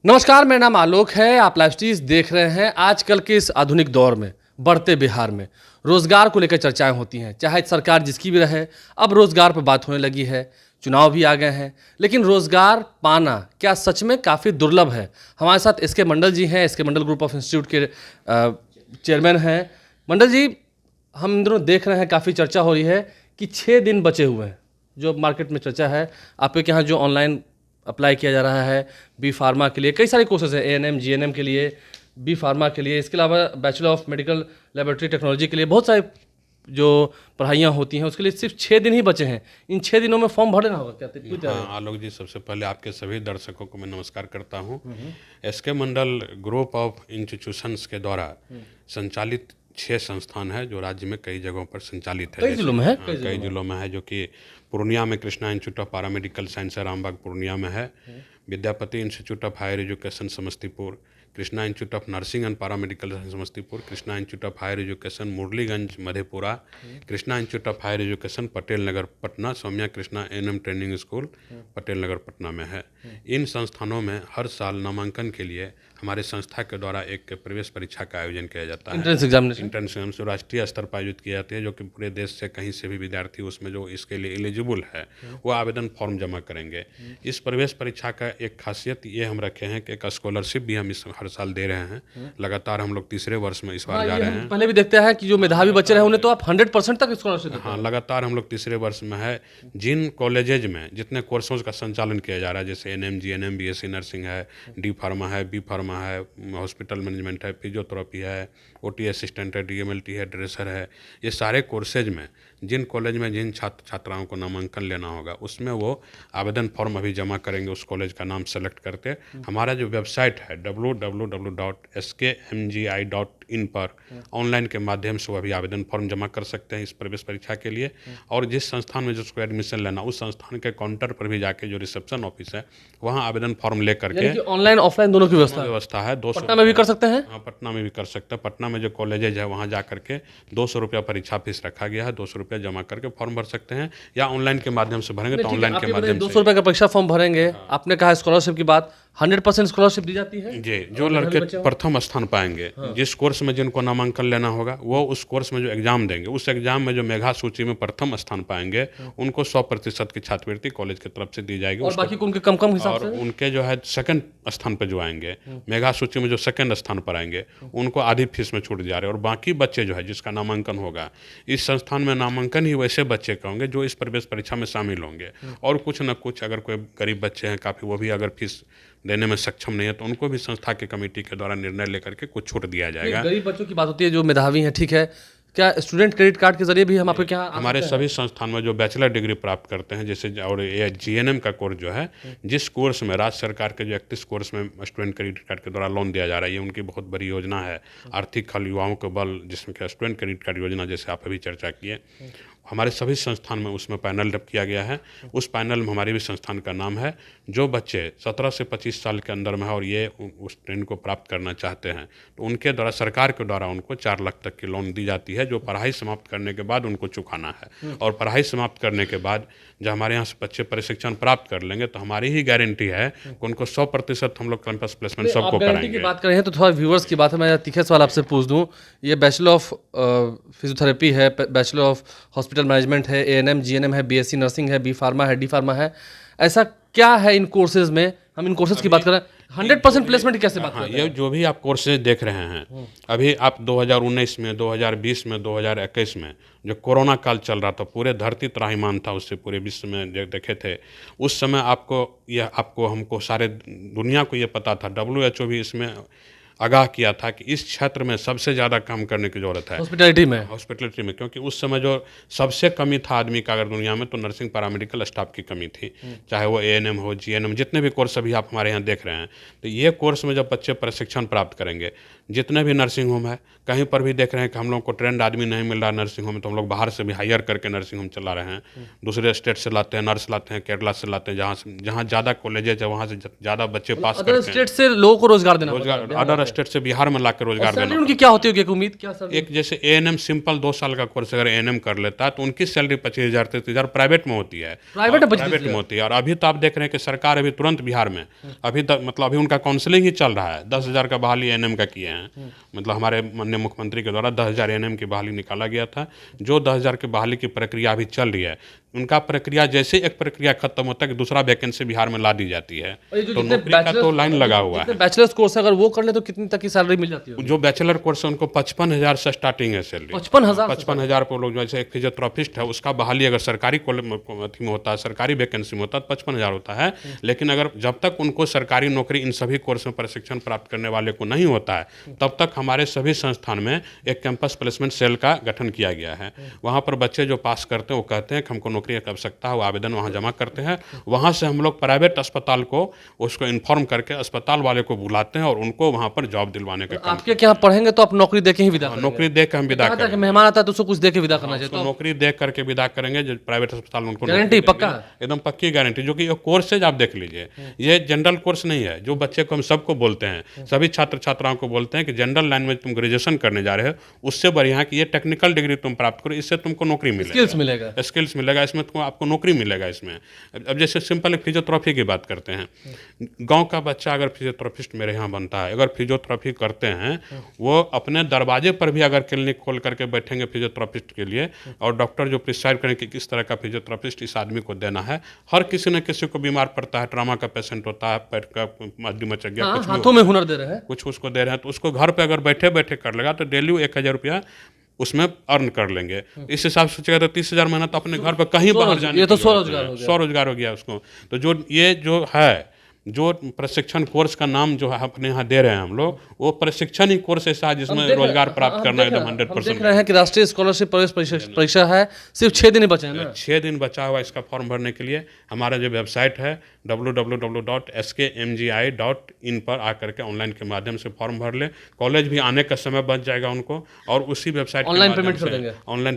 नमस्कार, मेरा नाम आलोक है। आप लाइव स्ट्रीज देख रहे हैं। आजकल के इस आधुनिक दौर में बढ़ते बिहार में रोजगार को लेकर चर्चाएं होती हैं, चाहे सरकार जिसकी भी रहे। अब रोजगार पर बात होने लगी है, चुनाव भी आ गए हैं, लेकिन रोजगार पाना क्या सच में काफ़ी दुर्लभ है। हमारे साथ एस के मंडल जी हैं, एस के मंडल ग्रुप ऑफ इंस्टीट्यूट के चेयरमैन हैं। मंडल जी, हम इन दिनों देख रहे हैं, काफ़ी चर्चा हो रही है कि 6 दिन बचे हुए हैं। जो मार्केट में चर्चा है, आपके यहाँ जो ऑनलाइन अप्लाई किया जा रहा है बी फार्मा के लिए, कई सारे कोर्सेज हैं, एएनएम जीएनएम के लिए, बी फार्मा के लिए, इसके अलावा bachelor of medical laboratory technology के लिए बहुत सारे जो पढ़ाइयाँ होती हैं, उसके लिए सिर्फ 6 दिन ही बचे हैं। इन 6 दिनों में फॉर्म भरना होगा क्या? हाँ आलोक जी, सबसे पहले आपके सभी दर्शकों को मैं नमस्कार करता हूँ। SK Mandal group of institutions के द्वारा संचालित 6 संस्थान है जो राज्य में कई जगहों पर संचालित है। कई जिलों में है, कई जिलों में है, जो कि पूर्णिया में Krishna institute of paramedical science है, रामबाग पूर्णिया में है। Vidyapati institute of higher education Samastipur, Krishna institute of nursing and paramedical science Samastipur, Krishna institute of higher education Murliganj Madhepura, Krishna institute of higher education Patel Nagar Patna, Saumya Krishna ANM training school Patel Nagar Patna में है। इन संस्थानों में हर साल नामांकन के लिए हमारे संस्था के द्वारा एक प्रवेश परीक्षा का आयोजन किया जाता है। एंट्रेंस एग्जामिनेशन इंटर्नशिप राष्ट्रीय स्तर पर आयोजित की जाती है, जो कि पूरे देश से कहीं से भी विद्यार्थी उसमें जो इसके लिए एलिजिबल है वो आवेदन फॉर्म जमा करेंगे। इस प्रवेश परीक्षा का एक खासियत ये हम रखे हैं कि एक स्कॉलरशिप भी हम इस हर साल दे रहे हैं। लगातार हम लोग तीसरे वर्ष में इस बार जा रहे हैं। पहले भी देखते हैं कि जो मेधावी बच्चे रहे उन्हें तो आप 100% तक स्कॉलरशिप देते हैं। हाँ, लगातार हम लोग तीसरे वर्ष में है। जिन कॉलेजेज में जितने कोर्सों का संचालन किया जा रहा है, जैसे एनएम जीएनएम बीएससी नर्सिंग है, डी फार्मा है, बी फार्मा है, हॉस्पिटल मैनेजमेंट है, फिजियोथेरेपी है, ओटी असिस्टेंट है, डीएमएलटी है, ड्रेसर है, ये सारे कोर्सेज में जिन कॉलेज में जिन छात्र छात्राओं को नामांकन लेना होगा उसमें वो आवेदन फॉर्म अभी जमा करेंगे। उस कॉलेज का नाम सेलेक्ट करके हमारा जो वेबसाइट है www.skmgi.in पर ऑनलाइन के माध्यम से वो अभी आवेदन फॉर्म जमा कर सकते हैं इस प्रवेश परीक्षा के लिए। और जिस संस्थान में जिसको एडमिशन लेना, उस संस्थान के काउंटर पर भी जाके जो रिसेप्शन ऑफिस है वहाँ आवेदन फॉर्म ले करके ऑनलाइन ऑफलाइन दोनों की व्यवस्था है। 200 पटना में भी कर सकते हैं। हाँ, पटना में भी कर सकते हैं। पटना में जो कॉलेजेज है वहाँ जा करके 200 रुपया परीक्षा फीस रखा गया है, 200 रुपया जमा करके फॉर्म भर सकते हैं, या ऑनलाइन के माध्यम से भरेंगे तो ऑनलाइन के माध्यम से 200 रुपये का परीक्षा फॉर्म भरेंगे। आपने कहा स्कॉलरशिप की बात, 100% स्कॉलरशिप दी जाती है जी। जो लड़के प्रथम स्थान पाएंगे, जिस कोर्स में जिनको नामांकन लेना होगा वो उस कोर्स में जो एग्जाम देंगे, उस एग्जाम में जो मेधा सूची में प्रथम स्थान पाएंगे उनको 100% की छात्रवृत्ति कॉलेज की तरफ से दी जाएगी। और बाकी उनके कम कम हिसाब और उनके जो है सेकंड स्थान पर जो आएंगे, मेगा सूची में जो सेकंड स्थान पर आएंगे उनको आधी फीस में छूट दिया रहे। और बाकी बच्चे जो है जिसका नामांकन होगा, इस संस्थान में नामांकन ही वैसे बच्चे का होंगे जो इस प्रवेश परीक्षा में शामिल होंगे। और कुछ न कुछ अगर कोई गरीब बच्चे हैं काफ़ी, वो भी अगर फीस देने में सक्षम नहीं है तो उनको भी संस्था की कमेटी के द्वारा निर्णय लेकर के कुछ छूट दिया जाएगा। गरीब बच्चों की बात होती है जो मेधावी हैं, ठीक है। क्या स्टूडेंट क्रेडिट कार्ड के जरिए भी हम आपके यहाँ हमारे सभी संस्थान में जो बैचलर डिग्री प्राप्त करते हैं, जैसे और ये जीएनएम का कोर्स जो है, जिस कोर्स में राज्य सरकार के जो 31 कोर्स में स्टूडेंट क्रेडिट कार्ड के द्वारा लोन दिया जा रहा है, ये उनकी बहुत बड़ी योजना है, आर्थिक हल युवाओं के बल, जिसमें क्या स्टूडेंट क्रेडिट कार्ड योजना जैसे आप अभी चर्चा किए। हमारे सभी संस्थान में उसमें पैनल डेवलप किया गया है। उस पैनल में हमारे भी संस्थान का नाम है। जो बच्चे 17 से 25 साल के अंदर में है और ये उस ट्रेन को प्राप्त करना चाहते हैं तो उनके द्वारा, सरकार के द्वारा उनको 4 लाख तक की लोन दी जाती है, जो पढ़ाई समाप्त करने के बाद उनको चुकाना है। और पढ़ाई समाप्त करने के बाद जब हमारे यहाँ से बच्चे प्रशिक्षण प्राप्त कर लेंगे तो हमारी ही गारंटी है कि उनको 100% हम लोग कैंपस प्लेसमेंट सबको कराएंगे। की बात करें तो थोड़ा व्यूअर्स की बात है, मैं तीखे सवाल आपसे पूछ दूं। ये बैचलर ऑफ फिजियोथेरेपी है, बैचलर ऑफ हॉस्पिटल मैनेजमेंट है, एएनएम जीएनएम है, बीएससी नर्सिंग है, बी फार्मा है, डी फार्मा है, ऐसा क्या है इन कोर्सेज में? हम इन कोर्सेज की बात करें, 100% प्लेसमेंट की कैसे बात करें? ये जो भी आप कोर्सेज देख रहे हैं, अभी आप 2019 में, 2020 में, 2021 में जो कोरोना काल चल रहा था, पूरे धरती त्राहिमाम था, उससे पूरे विश्व में जो देखे थे उस समय आपको हमको सारे दुनिया को ये पता था, WHO भी इसमें आगाह किया था कि इस क्षेत्र में सबसे ज़्यादा काम करने की ज़रूरत है, हॉस्पिटैलिटी में। क्योंकि उस समय जो सबसे कमी था आदमी का अगर दुनिया में, तो नर्सिंग पैरामेडिकल स्टाफ की कमी थी। चाहे वो एएनएम हो, जीएनएम, जितने भी कोर्स अभी आप हमारे यहाँ देख रहे हैं, तो ये कोर्स में जब बच्चे प्रशिक्षण प्राप्त करेंगे, जितने भी नर्सिंग होम है, कहीं पर भी देख रहे हैं कि हम लोग को ट्रेंड आदमी नहीं मिल रहा नर्सिंग होम में, तो हम लोग बाहर से भी हायर करके नर्सिंग होम चला रहे हैं। दूसरे स्टेट से लाते हैं, नर्स लाते हैं, केरला से लाते हैं, जहाँ ज़्यादा कॉलेजेज है वहाँ से ज़्यादा बच्चे पास अदर करते हैं। स्टेट से लोगों को रोजगार देना पड़ता है। रोजगार अदर स्टेट से बिहार में ला के रोजगार सैलरी देना। उनकी क्या होती होगी, एक उम्मीद क्या सर? एक जैसे एएनएम सिंपल 2 साल का कोर्स अगर एएनएम कर लेता है तो उनकी सैलरी 25,000 33,000 प्राइवेट में होती है। प्राइवेट में होती है। और अभी तो आप देख रहे हैं कि सरकार अभी तुरंत बिहार में अभी तक मतलब अभी उनका काउंसलिंग ही चल रहा है। 10,000 का बहाली एएनएम का किए हैं। मतलब हमारे माननीय मुख्यमंत्री के द्वारा 10,000 एएनएम की बहाली निकाला गया था। जो 10,000 की बहाली की प्रक्रिया अभी चल रही है, उनका प्रक्रिया जैसे एक प्रक्रिया खत्म होता है कि दूसरा वैकेंसी बिहार में ला दी जाती है। तो नौकरी का तो लाइन लगा हुआ है। बैचलर्स कोर्स अगर वो कर ले तो कितनी तक की सैलरी मिल जाती है? जो बैचलर कोर्स है उनको 55,000 से स्टार्टिंग है सैलरी। 55,000 पर लोग जैसे एक फिजियोथेरेपिस्ट है उसका बहाली अगर सरकारी अथी में होता है, सरकारी वैकेंसी में होता है, 55,000 होता है। लेकिन अगर जब तक उनको सरकारी नौकरी इन सभी कोर्स में प्रशिक्षण प्राप्त करने वाले को नहीं होता है तब तक हमारे सभी संस्थान में एक कैंपस प्लेसमेंट सेल का गठन किया गया है। वहाँ पर बच्चे जो पास करते हैं वो कहते हैं कि हमको नौकरी की आवश्यकता है, वो आवेदन वहाँ जमा करते हैं। वहाँ से हम लोग प्राइवेट अस्पताल को उसको इन्फॉर्म करके अस्पताल वाले को बुलाते हैं और उनको वहाँ पर जॉब दिलवाने का काम। आपके यहाँ पढ़ेंगे तो आप नौकरी दे के ही विदा करेंगे? नौकरी दे के हम विदा करेंगे। मेहमान आता है तो उसको कुछ दे के विदा करना चाहिए। तो नौकरी दे करके विदा करेंगे। जो प्राइवेट अस्पताल में उनको गारंटी पक्का? एकदम पक्की गारंटी। जो कि ये कोर्सेज आप देख लीजिए, ये जनरल कोर्स नहीं है। जो बच्चे को हम सबको बोलते हैं, सभी छात्र छात्राओं को बोलते हैं कि जनरल लाइन में तुम ग्रेजुएशन करने जा रहे हो उससे बढ़िया है कि ये टेक्निकल डिग्री तुम प्राप्त करो, इससे तुमको नौकरी मिलेगा, स्किल्स मिलेगा, इसमें तुमको आपको नौकरी मिलेगा इसमें। अब जैसे सिंपल एक फिजियोथेरेपी की बात करते हैं, गांव का बच्चा अगर फिजियोथेरेपिस्ट मेरे यहाँ बनता है, अगर फिजियोथेरेपी करते हैं, वो अपने दरवाजे पर भी अगर क्लिनिक खोल करके बैठेंगे फिजियोथेरेपिस्ट के लिए और डॉक्टर जो प्रिस्क्राइब करें कि किस तरह का फिजियोथेरेपिस्ट इस आदमी को देना है। हर किसी न किसी को बीमार पड़ता है, ट्रामा का पेशेंट होता है, पेट का हड्डी मचक गया, कुछ हाथों में हुनर दे रहे हैं, कुछ उसको दे रहे हैं, तो उसको घर पे अगर बैठे बैठे कर लेगा तो डेली 1,000 रुपया उसमें अर्न कर लेंगे। इस हिसाब से सोचेगा तो 30,000 महीना तो अपने घर पर कहीं बाहर जाने, ये तो स्वरोजगार हो गया उसको। तो जो ये जो है, जो प्रशिक्षण कोर्स का नाम जो है अपने यहाँ दे रहे हैं हम लोग, वो प्रशिक्षण ही कोर्स ऐसा है जिसमें रोजगार प्राप्त करना एकदम 100%। देख रहे हैं कि राष्ट्रीय स्कॉलरशिप प्रवेश परीक्षा है, सिर्फ 6 दिन ही बचे हैं ना? 6 दिन बचा हुआ इसका फॉर्म भरने के लिए। हमारा जो वेबसाइट है www.skmgi.in पर आकर के ऑनलाइन के माध्यम से फॉर्म भर ले। कॉलेज भी आने का समय बच जाएगा उनको, और उसी वेबसाइट ऑनलाइन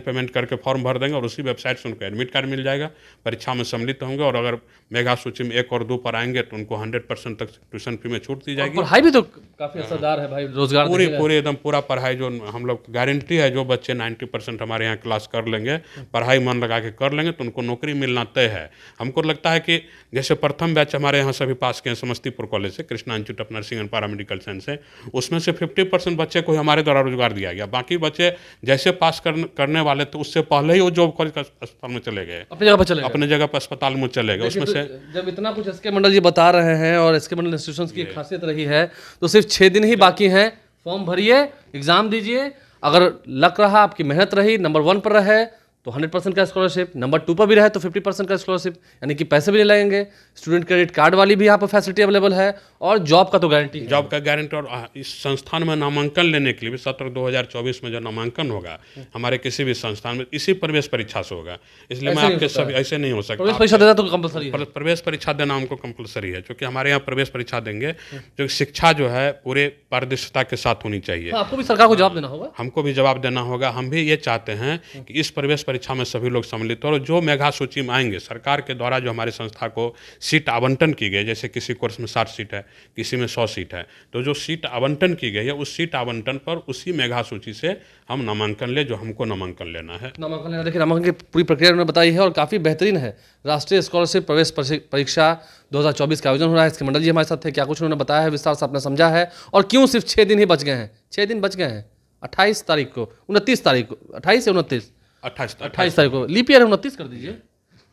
पेमेंट करके फॉर्म भर देंगे और उसी वेबसाइट से उनको एडमिट कार्ड मिल जाएगा। परीक्षा में सम्मिलित होंगे और अगर मेगा सूची में 1 और 2 पर आएंगे तो उनको 100% तक ट्यूशन फी में छूट दी जाएगी। पढ़ाई भी तो काफी असरदार है भाई, रोजगार पूरी एकदम पूरा पढ़ाई जो हम लोग गारंटी है, जो बच्चे 90% हमारे यहाँ क्लास कर लेंगे, पढ़ाई मन लगा के कर लेंगे तो उनको नौकरी मिलना तय है। हमको लगता है कि जैसे प्रथम बैच हमारे यहाँ सभी पास किए हैं समस्तीपुर कॉलेज से, Krishna institute of nursing and paramedical science से, उसमें से 50% बच्चे को हमारे द्वारा रोजगार दिया गया। बाकी बच्चे जैसे पास करने वाले थे उससे पहले ही वो जॉब कॉलेज अस्पताल में चले गए, अपनी जगह पर अस्पताल में चले गए। उसमें से जब इतना कुछ एसके मंडल जी बता रहे हैं और एसके मंडल इंस्टीट्यूशंस की खासियत रही है, तो सिर्फ 6 दिन ही बाकी हैं। फॉर्म भरिए, एग्जाम दीजिए, अगर लक रहा, आपकी मेहनत रही, नंबर 1 पर रहे तो 100% का स्कॉलरशिप, नंबर 2 पर भी रहे तो 50% का स्कॉलरशिप, यानी कि पैसे भी नहीं लगेंगे। स्टूडेंट क्रेडिट कार्ड वाली भी यहाँ पर फैसिलिटी अवेलेबल है, और जॉब का तो गारंटी है। जॉब का गारंटी। और इस संस्थान में नामांकन लेने के लिए भी सत्र 2024 में जो नामांकन होगा हमारे किसी भी संस्थान में, इसी प्रवेश परीक्षा से होगा। इसलिए मैं आपके सभी ऐसे नहीं हो सकता। प्रवेश परीक्षा देना तो कंपलसरी है। प्रवेश परीक्षा देना हमको कंपलसरी है, क्योंकि हमारे यहाँ प्रवेश परीक्षा देंगे जो शिक्षा जो है पूरे पारदर्शिता के साथ होनी चाहिए। आपको भी सरकार को जवाब देना होगा, हमको भी जवाब देना होगा। हम भी ये चाहते हैं कि इस प्रवेश परीक्षा में सभी लोग सम्मिलित हो, और जो मेगा सूची में आएंगे, सरकार के द्वारा जो हमारी संस्था को सीट आवंटन की गई, जैसे किसी कोर्स में 60 सीट है, किसी में 100 सीट है, तो जो सीट आवंटन की गई है उस सीट आवंटन पर उसी मेगा सूची से हम नामांकन ले, जो हमको नामांकन लेना है। नामांकन लेना, देखिए नामांकन की पूरी प्रक्रिया उन्होंने बताई है और काफ़ी बेहतरीन है। राष्ट्रीय स्कॉलरशिप प्रवेश परीक्षा 2024 का आयोजन हो रहा है। इसके मंडल जी हमारे साथ थे, क्या कुछ उन्होंने बताया है विस्तार से आपने समझा है, और क्यों सिर्फ 6 दिन ही बच गए हैं। 6 दिन बच गए हैं, 28 तारीख को, 29 तारीख को, 28 या 29, 28 तारीख को, लीप ईयर 29 कर दीजिए।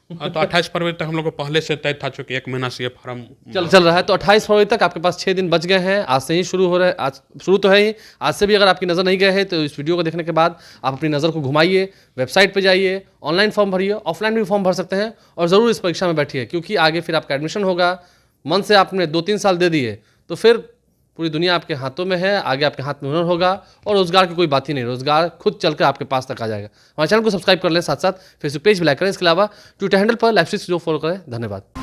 तो 28 फरवरी तक हम लोग को पहले से तय था, चूँकि 1 महीना से ये फॉर्म चल रहा है, तो 28 फरवरी तक आपके पास 6 दिन बच गए हैं। आज से ही शुरू हो रहा है, आज शुरू तो है ही, आज से भी अगर आपकी नज़र नहीं गए है तो इस वीडियो को देखने के बाद आप अपनी नज़र को घुमाइए, वेबसाइट पर जाइए, ऑनलाइन फॉर्म भरिए, ऑफलाइन भी फॉर्म भर सकते हैं, और ज़रूर इस परीक्षा में बैठिए, क्योंकि आगे फिर आपका एडमिशन होगा। मन से आपने 2-3 साल दे दिए तो फिर पूरी दुनिया आपके हाथों में है, आगे आपके हाथ में हुनर होगा, और रोजगार की कोई बात ही नहीं, रोजगार खुद चलकर आपके पास तक आ जाएगा। हमारे चैनल को सब्सक्राइब कर लें, साथ साथ फेसबुक पेज भी लाइक करें, इसके अलावा ट्विटर हैंडल पर लाइव स्ट्रीम जो फॉलो करें। धन्यवाद।